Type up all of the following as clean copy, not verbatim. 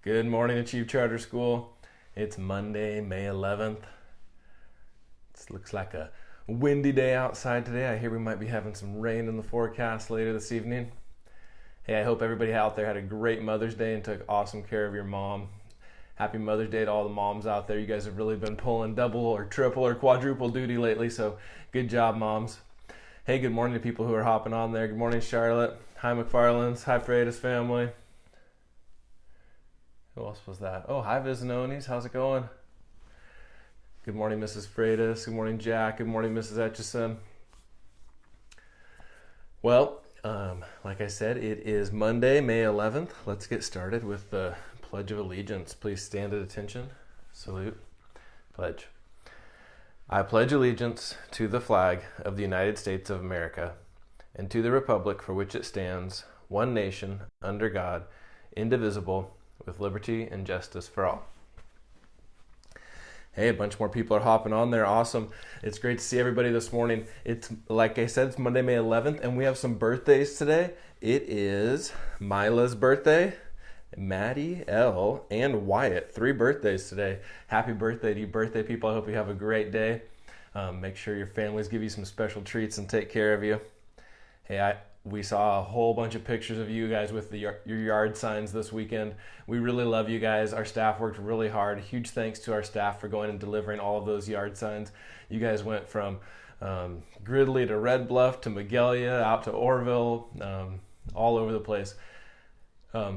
Good morning, Achieve Charter School. It's Monday, May 11th. It looks like a windy day outside today. I hear we might be having some rain in the forecast later this evening. Hey, I hope everybody out there had a great Mother's Day and took awesome care of your mom. Happy Mother's Day to all the moms out there. You guys have really been pulling double or triple or quadruple duty lately, so good job, moms. Hey, good morning to people who are hopping on there. Good morning, Charlotte. Hi, McFarland's. Hi, Freitas family. Who else was that? Oh, hi, Visnonis. How's it going? Good morning, Mrs. Freitas. Good morning, Jack. Good morning, Mrs. Etchison. Well, like I said, it is Monday, May 11th. Let's get started with the Pledge of Allegiance. Please stand at attention. Salute. Pledge. I pledge allegiance to the flag of the United States of America and to the republic for which it stands, one nation, under God, indivisible, with liberty and justice for all. Hey, a bunch more people are hopping on there. Awesome. It's great to see everybody this morning. It's, like I said, it's Monday, May 11th, and we have some birthdays today. It is Mila's birthday, Maddie, Elle, and Wyatt. 3 birthdays today. Happy birthday to you birthday people. I hope you have a great day. Make sure your families give you some special treats and take care of you. Hey, we saw a whole bunch of pictures of you guys with your yard signs this weekend. We really love you guys. Our staff worked really hard. Huge thanks to our staff for going and delivering all of those yard signs. You guys went from Gridley to Red Bluff to Magalia, out to Orville, all over the place.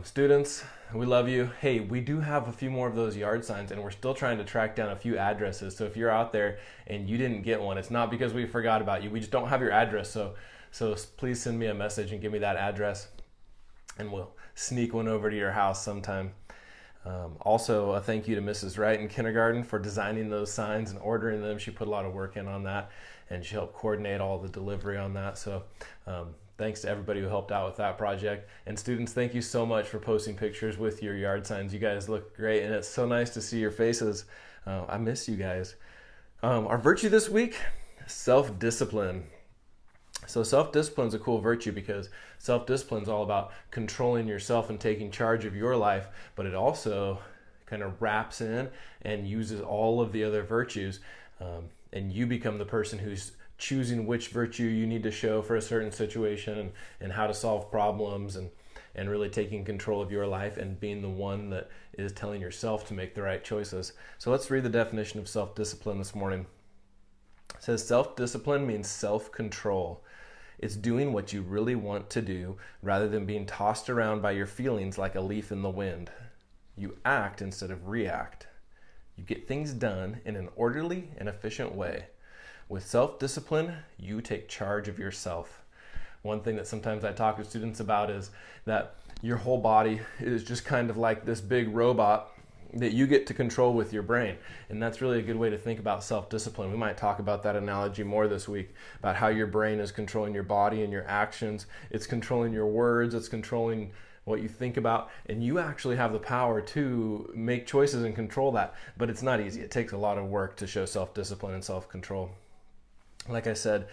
Students, we love you. Hey, we do have a few more of those yard signs, and we're still trying to track down a few addresses. So if you're out there and you didn't get one, it's not because we forgot about you. We just don't have your address. So please send me a message and give me that address, and we'll sneak one over to your house sometime. Also, a thank you to Mrs. Wright in kindergarten for designing those signs and ordering them. She put a lot of work in on that, and she helped coordinate all the delivery on that. So thanks to everybody who helped out with that project. And students, thank you so much for posting pictures with your yard signs. You guys look great, and it's so nice to see your faces. I miss you guys. Our virtue this week, self-discipline. So self-discipline is a cool virtue because self-discipline is all about controlling yourself and taking charge of your life, but it also kind of wraps in and uses all of the other virtues, and you become the person who's choosing which virtue you need to show for a certain situation and how to solve problems and really taking control of your life and being the one that is telling yourself to make the right choices. So let's read the definition of self-discipline this morning. It says self-discipline means self-control. It's doing what you really want to do rather than being tossed around by your feelings like a leaf in the wind. You act instead of react. You get things done in an orderly and efficient way. With self-discipline, you take charge of yourself. One thing that sometimes I talk to students about is that your whole body is just kind of like this big robot that you get to control with your brain. And that's really a good way to think about self-discipline. We might talk about that analogy more this week, about how your brain is controlling your body and your actions. It's controlling your words. It's controlling what you think about. And you actually have the power to make choices and control that. But it's not easy. It takes a lot of work to show self-discipline and self-control. Like I said,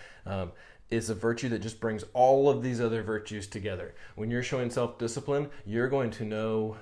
it's a virtue that just brings all of these other virtues together. When you're showing self-discipline, you're going to know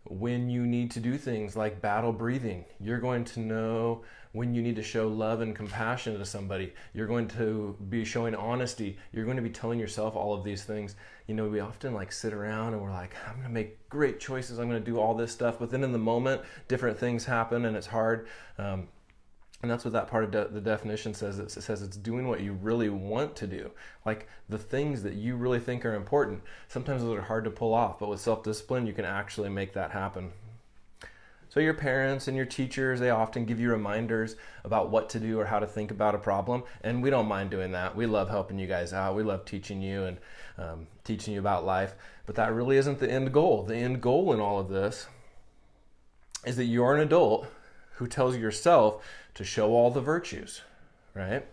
when you need to do things like battle breathing. You're going to know when you need to show love and compassion to somebody. You're going to be showing honesty. You're going to be telling yourself all of these things. You know, we often sit around and we're like, I'm going to make great choices. I'm going to do all this stuff. But then in the moment, different things happen and it's hard. And that's what that part of the definition says. It says it's doing what you really want to do. Like the things that you really think are important. Sometimes those are hard to pull off, but with self-discipline, you can actually make that happen. So your parents and your teachers, they often give you reminders about what to do or how to think about a problem. And we don't mind doing that. We love helping you guys out. We love teaching you and teaching you about life. But that really isn't the end goal. The end goal in all of this is that you're an adult who tells yourself to show all the virtues, right?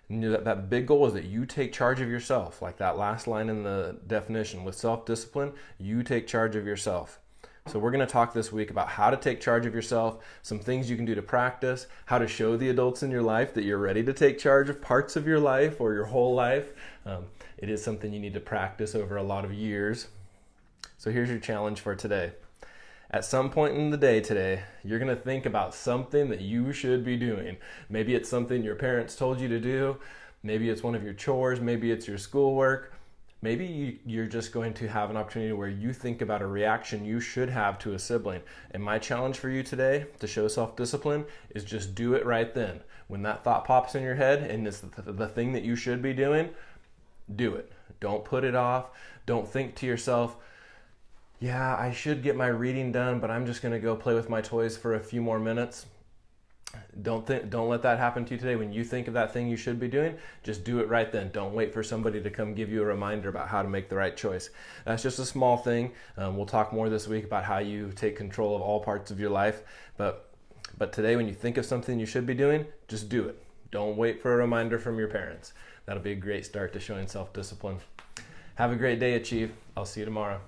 And that big goal is that you take charge of yourself, like that last line in the definition. With self-discipline, you take charge of yourself. So we're going to talk this week about how to take charge of yourself, some things you can do to practice, how to show the adults in your life that you're ready to take charge of parts of your life or your whole life. It is something you need to practice over a lot of years. So here's your challenge for today. At some point in the day today, you're going to think about something that you should be doing. Maybe it's something your parents told you to do. Maybe it's one of your chores. Maybe it's your schoolwork. Maybe you're just going to have an opportunity where you think about a reaction you should have to a sibling. And my challenge for you today to show self-discipline is just do it right then. When that thought pops in your head and it's the thing that you should be doing, do it. Don't put it off. Don't think to yourself, yeah, I should get my reading done, but I'm just going to go play with my toys for a few more minutes. Don't let that happen to you today. When you think of that thing you should be doing, just do it right then. Don't wait for somebody to come give you a reminder about how to make the right choice. That's just a small thing. We'll talk more this week about how you take control of all parts of your life. But today, when you think of something you should be doing, just do it. Don't wait for a reminder from your parents. That'll be a great start to showing self-discipline. Have a great day, Achieve. I'll see you tomorrow.